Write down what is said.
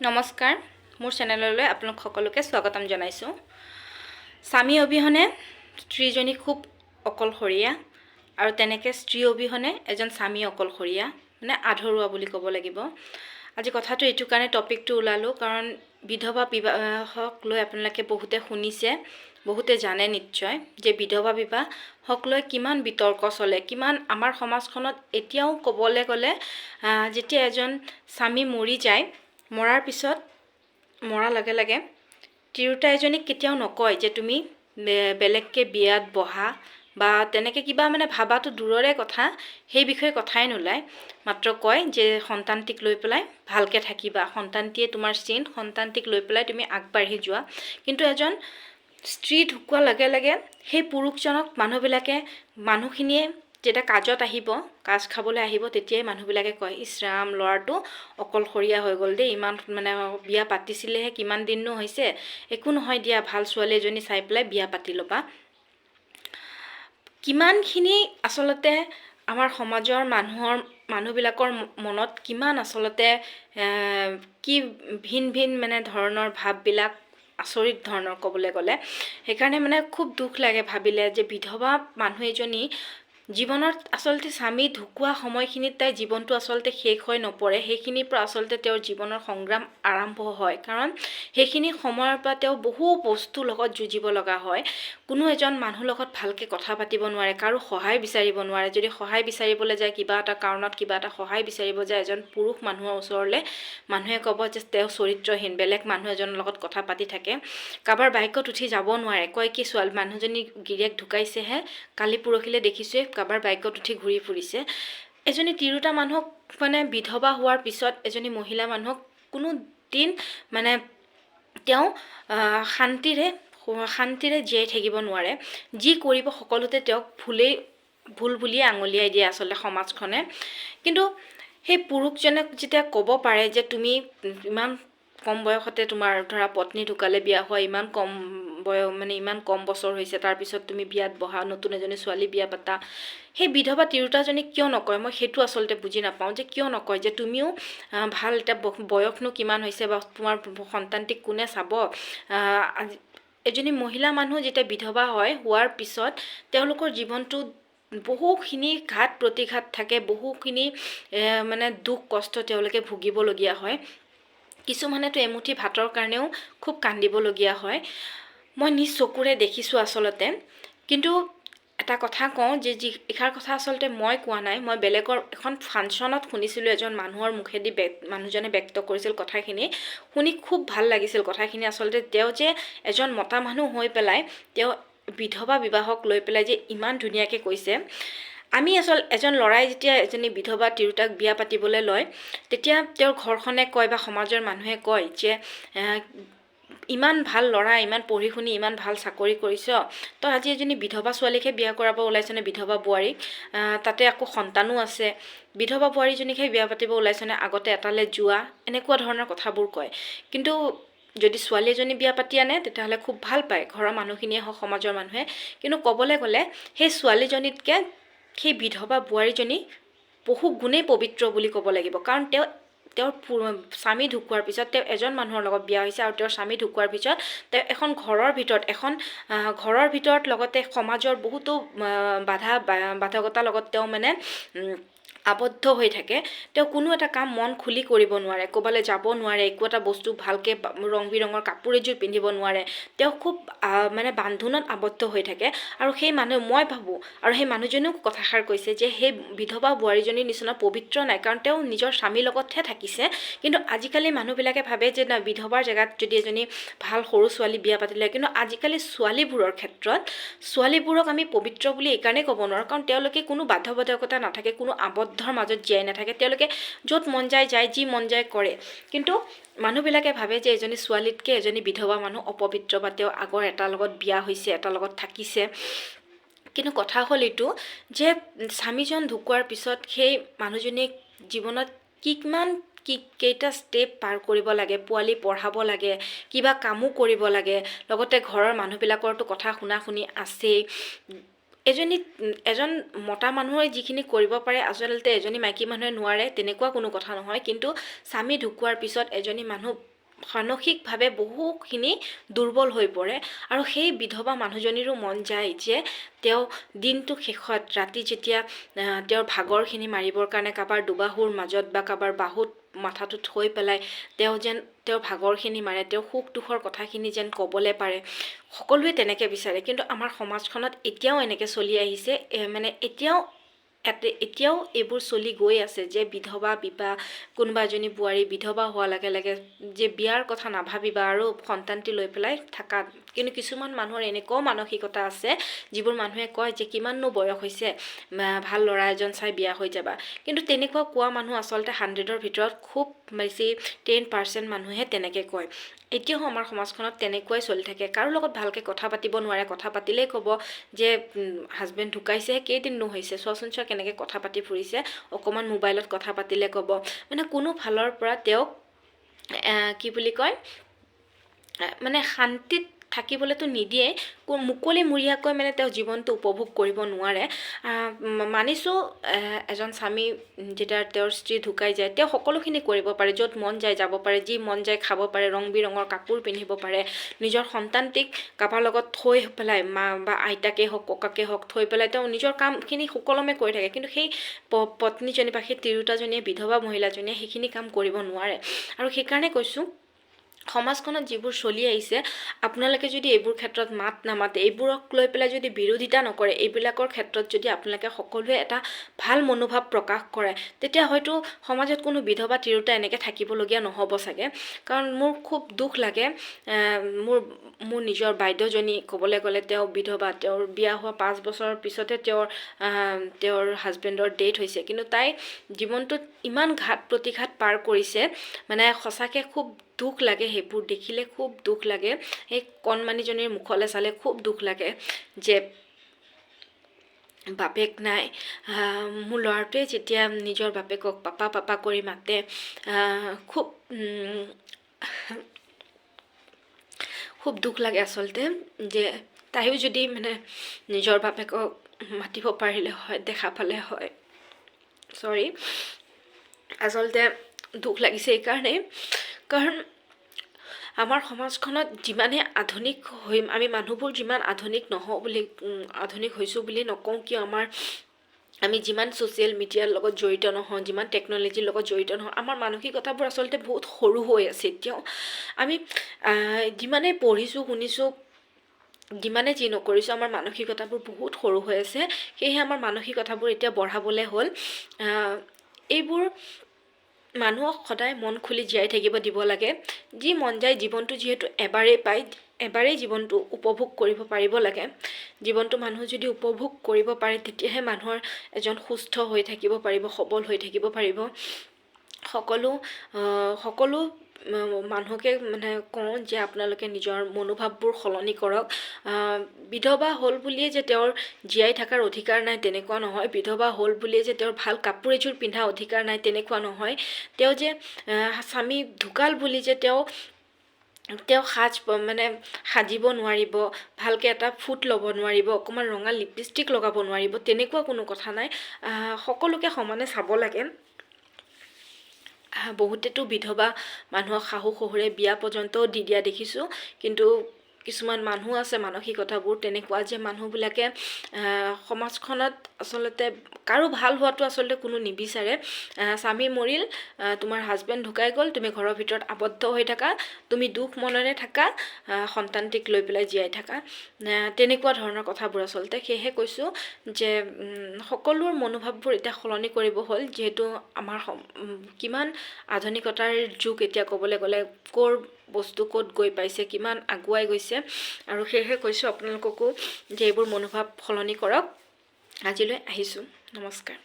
নমস্কাৰ, মোৰ চেনেললৈ আপোনালোক সকলোকে স্বাগতম জনাইছোঁ। স্বামী অবিহনে স্ত্ৰীজনী খুব অকলশৰীয়া আৰু তেনেকৈ স্ত্ৰী অবিহনে এজন স্বামী অকলশৰীয়া, মানে আধৰুৱা বুলি ক'ব লাগিব। আজি কথাটো এইটো কাৰণে টপিকটো ওলালোঁ কাৰণ বিধৱা বিবাহক লৈ আপোনালোকে বহুতে শুনিছে, বহুতে জানে নিশ্চয় যে বিধৱা বিবাহক লৈ কিমান বিতৰ্ক চলে, কিমান আমাৰ সমাজখনত এতিয়াও ক'বলৈ গ'লে যেতিয়া এজন স্বামী মৰি যায়, মৰাৰ পিছত মৰাৰ লগে লগে তিৰোতা এজনীক কেতিয়াও নকয় যে তুমি বেলেগকৈ বিয়াত বহা বা তেনেকৈ কিবা মানে ভাবাটো দূৰৰে কথা, সেই বিষয়ে কথাই নোলায়। মাত্ৰ কয় যে সন্তানটিক লৈ পেলাই ভালকৈ থাকিবা, সন্তানটিয়ে তোমাৰ চিন, সন্তানটিক লৈ পেলাই তুমি আগবাঢ়ি যোৱা। কিন্তু এজন স্ত্ৰী ঢুকোৱাৰ লগে লগে সেই পুৰুষজনক মানুহখিনিয়ে যেতিয়া কাজত আহিব, কাজ খাবলৈ আহিব, তেতিয়াই মানুহবিলাকে কয়, ইছ ৰাম, ল'ৰাটো অকলশৰীয়া হৈ গ'ল দেই, ইমান মানে বিয়া পাতিছিলেহে, কিমান দিননো হৈছে, একো নহয় দিয়া, ভাল ছোৱালী এজনী চাই পেলাই বিয়া পাতি ল'বা। কিমানখিনি আচলতে আমাৰ সমাজৰ মানুহবিলাকৰ মনত কিমান আচলতে কি ভিন ভিন মানে ধৰণৰ ভাৱবিলাক আচৰিত ধৰণৰ ক'বলৈ গ'লে। সেইকাৰণে মানে খুব দুখ লাগে ভাবিলে যে বিধৱা মানুহ এজনী জীৱনত আচলতে স্বামী ঢুকোৱা সময়খিনিত তাইৰ জীৱনটো আচলতে শেষ হৈ নপৰে, সেইখিনিৰ পৰা আচলতে তেওঁৰ জীৱনৰ সংগ্ৰাম আৰম্ভ হয়। কাৰণ সেইখিনি সময়ৰ পৰা তেওঁ বহু বস্তুৰ লগত যুঁজিব লগা হয়। কোনো এজন মানুহৰ লগত ভালকৈ কথা পাতিব নোৱাৰে, কাৰো সহায় বিচাৰিব নোৱাৰে। যদি সহায় বিচাৰিবলৈ যায়, কিবা এটা কাৰণত কিবা এটা সহায় বিচাৰিব যায় এজন পুৰুষ মানুহৰ ওচৰলৈ, মানুহে ক'ব যে তেওঁ চৰিত্ৰহীন, বেলেগ মানুহ এজনৰ লগত কথা পাতি থাকে। কাৰোবাৰ বাইকত উঠি যাব নোৱাৰে, কয় কি ছোৱালী মানুহজনী গিৰিয়েক ঢুকাইছেহে, কালি পৰহিলৈ দেখিছোঁৱে কাৰোবাৰ বাইকত উঠি ঘূৰি ফুৰিছে। এজনী তিৰোতা মানুহক মানে বিধৱা হোৱাৰ পিছত এজনী মহিলা মানুহক কোনো দিন মানে তেওঁ শান্তিৰে জীয়াই থাকিব নোৱাৰে। যি কৰিব সকলোতে তেওঁক ভুল বুলিয়ে আঙুলিয়াই দিয়ে আচলতে সমাজখনে। কিন্তু সেই পুৰুষজনক যেতিয়া ক'ব পাৰে যে তুমি ইমান কম বয়সতে তোমাৰ ধৰা পত্নী ঢুকালে, বিয়া হোৱা ইমান কম ইমান কম বছৰ হৈছে, তাৰপিছত তুমি বিয়াত বহা, নতুন এজনী ছোৱালী বিয়া পাতা, সেই বিধৱা তিৰোতাজনীক কিয় নকয়? মই সেইটো আচলতে বুজি নাপাওঁ যে কিয় নকয় যে তুমিও ভাল, এতিয়া বয়সনো কিমান হৈছে বা তোমাৰ সন্তানটিক কোনে চাব। এজনী মহিলা মানুহ যেতিয়া বিধৱা হোৱাৰ পিছত তেওঁলোকৰ জীৱনটো বহুখিনি ঘাত প্ৰতিঘাত থাকে, বহুখিনি মানে দুখ কষ্ট তেওঁলোকে ভুগিবলগীয়া হয়। কিছুমানেতো এমুঠি ভাতৰ কাৰণেও খুব কান্দিবলগীয়া হয়, মই নিজ চকুৰে দেখিছোঁ আচলতে। কিন্তু এটা কথা কওঁ যে এষাৰ কথা আচলতে মই কোৱা নাই, মই বেলেগৰ এখন ফাংচনত শুনিছিলোঁ, এজন মানুহৰ মুখেদি মানুহজনে ব্যক্ত কৰিছিল কথাখিনি, শুনি খুব ভাল লাগিছিল কথাখিনি। আচলতে তেওঁ যে এজন মতা মানুহ হৈ পেলাই তেওঁ বিধৱা বিবাহক লৈ পেলাই যে ইমান ধুনীয়াকৈ কৈছে। আমি এজন ল'ৰাই যেতিয়া এজনী বিধৱা তিৰোতাক বিয়া পাতিবলৈ লয়, তেতিয়া তেওঁৰ ঘৰখনে কয় বা সমাজৰ মানুহে কয় যে ইমান ভাল ল'ৰা, ইমান পঢ়ি শুনি ইমান ভাল চাকৰি কৰিছ, তই আজি এজনী বিধৱা ছোৱালীকহে বিয়া কৰাব ওলাইছনে, বিধৱা বোৱাৰীক, তাতে আকৌ সন্তানো আছে, বিধৱা বোৱাৰীজনীকহে বিয়া পাতিব ওলাইছনে, আগতে এটালৈ যোৱা, এনেকুৱা ধৰণৰ কথাবোৰ কয়। কিন্তু যদি ছোৱালী এজনী বিয়া পাতি আনে তেতিয়াহ'লে খুব ভাল পায় ঘৰৰ মানুহখিনিয়ে হওক, সমাজৰ মানুহে। কিন্তু ক'বলৈ গ'লে সেই ছোৱালীজনীতকৈ সেই বিধৱা বোৱাৰীজনী বহু গুণেই পবিত্ৰ বুলি ক'ব লাগিব। কাৰণ তেওঁৰ স্বামী ঢুকোৱাৰ পিছত তেওঁ এজন মানুহৰ লগত বিয়া হৈছে, আৰু তেওঁৰ স্বামী ঢুকোৱাৰ পিছত তেওঁ এখন ঘৰৰ ভিতৰত লগতে সমাজৰ বহুতো বাধকতাৰ লগত তেওঁ মানে আবদ্ধ হৈ থাকে। তেওঁ কোনো এটা কাম মন খুলি কৰিব নোৱাৰে, ক'ৰবালৈ যাব নোৱাৰে, একো এটা বস্তু ভালকৈ ৰং বিৰঙৰ কাপোৰ এযোৰ পিন্ধিব নোৱাৰে। তেওঁ খুব মানে বান্ধোনত আবদ্ধ হৈ থাকে। আৰু মই ভাবোঁ, আৰু সেই মানুহজনেও কথাষাৰ কৈছে যে সেই বিধৱা বোৱাৰীজনীৰ নিচিনা পবিত্ৰ নাই, কাৰণ তেওঁ নিজৰ স্বামীৰ লগতহে থাকিছে। কিন্তু আজিকালি মানুহবিলাকে ভাবে যে না, বিধৱাৰ জেগাত যদি এজনী ভাল সৰু ছোৱালী বিয়া পাতিলে, কিন্তু আজিকালি ছোৱালীবোৰক আমি পবিত্ৰ বুলি এইকাৰণেই ক'ব নোৱাৰোঁ, কাৰণ তেওঁলোকে কোনো বাধ্যবাধকতা নাথাকে, কোনো আবদ্ধৰ মাজত জীয়াই নাথাকে, তেওঁলোকে য'ত মন যায় যি মন যায় কৰে। কিন্তু মানুহবিলাকে ভাবে যে এজনী ছোৱালীতকৈ এজনী বিধৱা মানুহ অপবিত্ৰ, বা তেওঁ আগৰ এটাৰ লগত বিয়া হৈছে, এটাৰ লগত থাকিছে। কিন্তু কথা হ'ল এইটো যে স্বামীজন ঢুকোৱাৰ পিছত সেই মানুহজনীক জীৱনত কেইটা ষ্টেপ পাৰ কৰিব লাগে, পোৱালি পঢ়াব লাগে, কিবা কামো কৰিব লাগে, লগতে ঘৰৰ মানুহবিলাকৰতো কথা শুনি আছেই। এজন মতা মানুহে যিখিনি কৰিব পাৰে আচলতে এজনী মাইকী মানুহে নোৱাৰে তেনেকুৱা কোনো কথা নহয়। কিন্তু স্বামী ঢুকোৱাৰ পিছত এজনী মানুহ মানসিকভাৱে বহুখিনি দুৰ্বল হৈ পৰে আৰু সেই বিধৱা মানুহজনীৰো মন যায় যে তেওঁ দিনটো শেষত ৰাতি যেতিয়া তেওঁৰ ভাগৰখিনি মাৰিবৰ কাৰণে কাৰোবাৰ দুবাহুৰ মাজত বা কাৰোবাৰ বাহুত মাথাটো থৈ পেলাই তেওঁ যেন তেওঁৰ ভাগৰখিনি মাৰে, তেওঁ সুখ দুখৰ কথাখিনি যেন ক'বলৈ পাৰে। সকলোৱে তেনেকৈ বিচাৰে, কিন্তু আমাৰ সমাজখনত এতিয়াও এনেকৈ চলি আহিছে, মানে এতিয়াও এইবোৰ চলি গৈ আছে যে বিধৱা বিবাহ, কোনোবা এজনী বোৱাৰী বিধৱা হোৱাৰ লগে লগে যে বিয়াৰ কথা নাভাবিবা আৰু সন্তানটি লৈ পেলাই থাকা। কিন্তু কিছুমান মানুহৰ এনেকুৱাও মানসিকতা আছে যিবোৰ মানুহে কয় যে কিমাননো বয়স হৈছে, ভাল ল'ৰা এজন চাই বিয়া হৈ যাবা। কিন্তু তেনেকুৱা কোৱা মানুহ আচলতে 100ৰ ভিতৰত খুব বেছি 10% মানুহে তেনেকৈ কয়। এতিয়াও আমাৰ সমাজখনত তেনেকুৱাই চলি থাকে। কাৰো লগত ভালকৈ কথা পাতিব নোৱাৰে, কথা পাতিলেই ক'ব যে হাজবেণ্ড ঢুকাইছে, কেইদিননো হৈছে চোৱাচোন, চোৱা কেনেকৈ কথা পাতি ফুৰিছে, অকণমান মোবাইলত কথা পাতিলে ক'ব। মানে কোনো ফালৰ পৰা তেওঁক কি বুলি কয়, মানে শান্তিত থাকিবলৈতো নিদিয়ে, মুকলিমূৰীয়াকৈ মানে তেওঁ জীৱনটো উপভোগ কৰিব নোৱাৰে। মানিছোঁ এজন স্বামী যেতিয়া তেওঁৰ স্ত্ৰী ঢুকাই যায় তেওঁ সকলোখিনি কৰিব পাৰে, য'ত মন যায় যাব পাৰে, যি মন যায় খাব পাৰে, ৰং বিৰঙৰ কাপোৰ পিন্ধিব পাৰে, নিজৰ সন্তানটিক কাৰোবাৰ লগত থৈ পেলাই, মা বা আইতাকে হওক ককাকে হওক থৈ পেলাই তেওঁ নিজৰ কামখিনি সুকলমে কৰি থাকে। কিন্তু সেই পত্নীজনী বা সেই তিৰোতাজনীয়ে, বিধৱা মহিলাজনীয়ে সেইখিনি কাম কৰিব নোৱাৰে। আৰু সেইকাৰণে কৈছোঁ সমাজখনত যিবোৰ চলি আহিছে আপোনালোকে যদি এইবোৰ ক্ষেত্ৰত মাত নামাতে, এইবোৰক লৈ পেলাই যদি বিৰোধিতা নকৰে, এইবিলাকৰ ক্ষেত্ৰত যদি আপোনালোকে সকলোৱে এটা ভাল মনোভাৱ প্ৰকাশ কৰে, তেতিয়া হয়তো সমাজত কোনো বিধৱা তিৰোতা এনেকৈ থাকিবলগীয়া নহ'ব চাগে। কাৰণ মোৰ খুব দুখ লাগে, মোৰ নিজৰ বাইদেউজনী ক'বলৈ গ'লে তেওঁ বিধৱা, তেওঁৰ বিয়া হোৱা 5 বছৰৰ পিছতে তেওঁৰ হাজবেণ্ডৰ ডেথ হৈছে। কিন্তু তাই জীৱনটোত ইমান ঘাত প্ৰতিঘাত পাৰ কৰিছে, মানে সঁচাকৈ খুব দুখ লাগে, সেইবোৰ দেখিলে খুব দুখ লাগে। সেই কণমানিজনীৰ মুখলৈ চালে খুব দুখ লাগে যে বাপেক নাই। মোৰ ল'ৰাটোৱে যেতিয়া নিজৰ বাপেকক পাপা পাপা কৰি মাতে, খুব দুখ লাগে আচলতে, যে তাইও যদি মানে নিজৰ বাপেকক মাতিব পাৰিলে হয়, দেখা পালে হয়। আচলতে দুখ লাগিছে এইকাৰণেই, কাৰণ আমাৰ সমাজখনত যিমানে আধুনিক হৈ আমি মানুহবোৰ যিমান আধুনিক আধুনিক হৈছোঁ বুলি নকওঁ কিয়, আমি যিমান ছ'চিয়েল মিডিয়াৰ লগত জড়িত নহওঁ, যিমান টেকন'লজিৰ লগত জড়িত নহওঁ, আমাৰ মানসিকতাবোৰ আচলতে বহুত সৰু হৈ আছে এতিয়াও। আমি যিমানেই পঢ়িছোঁ শুনিছোঁ, যিমানে যি নকৰিছোঁ, আমাৰ মানসিকতাবোৰ বহুত সৰু হৈ আছে। সেয়েহে আমাৰ মানসিকতাবোৰ এতিয়া বঢ়াবলৈ হ'ল। এইবোৰ মানুহক সদায় মন খুলি জীয়াই থাকিব দিব লাগে। যি মন যায়, জীৱনটো যিহেতু এবাৰেই পায়, এবাৰেই জীৱনটো উপভোগ কৰিব পাৰিব লাগে। জীৱনটো মানুহ যদি উপভোগ কৰিব পাৰে, তেতিয়াহে মানুহৰ এজন সুস্থ হৈ থাকিব পাৰিব, সবল হৈ থাকিব পাৰিব। সকলো মানুহকে মানে কওঁ যে আপোনালোকে নিজৰ মনোভাৱবোৰ সলনি কৰক। বিধৱা হ'ল বুলিয়ে যে তেওঁৰ জীয়াই থকাৰ অধিকাৰ নাই তেনেকুৱা নহয়, বিধৱা হ'ল বুলিয়ে যে তেওঁৰ ভাল কাপোৰ এযোৰ পিন্ধা অধিকাৰ নাই তেনেকুৱা নহয়। তেওঁ যে স্বামী ঢুকাল বুলি যে তেওঁ সাজিব নোৱাৰিব, ভালকৈ এটা ফুট ল'ব নোৱাৰিব, অকণমান ৰঙা লিপষ্টিক লগাব নোৱাৰিব, তেনেকুৱা কোনো কথা নাই। সকলোকে সমানে চাব লাগে। বহুতেতো বিধৱা মানুহক শাহু শহুৰে বিয়া পৰ্যন্তও দি দিয়া দেখিছোঁ। কিন্তু কিছুমান মানুহ আছে মানসিকতাবোৰ তেনেকুৱা যে মানুহবিলাকে সমাজখনত আচলতে কাৰো ভাল হোৱাটো আচলতে কোনো নিবিচাৰে। স্বামী মৰিল, তোমাৰ হাজবেণ্ড ঢুকাই গ'ল, তুমি ঘৰৰ ভিতৰত আবদ্ধ হৈ থাকা, তুমি দুখ মনেৰে থাকা, সন্তানটিক লৈ পেলাই জীয়াই থাকা, তেনেকুৱা ধৰণৰ কথাবোৰ আচলতে। সেয়েহে কৈছোঁ যে সকলোৰ মনোভাৱবোৰ এতিয়া সলনি কৰিব হ'ল, যিহেতু আমাৰ কিমান আধুনিকতাৰ যুগ এতিয়া ক'বলৈ গ'লে, ক'ৰ বস্তু ক'ত গৈ পাইছে, কিমান আগুৱাই গৈছে। আৰু সেয়েহে কৈছোঁ আপোনালোককো যে এইবোৰ মনোভাৱ সলনি কৰক। আজিলৈ আহিছোঁ, নমস্কাৰ।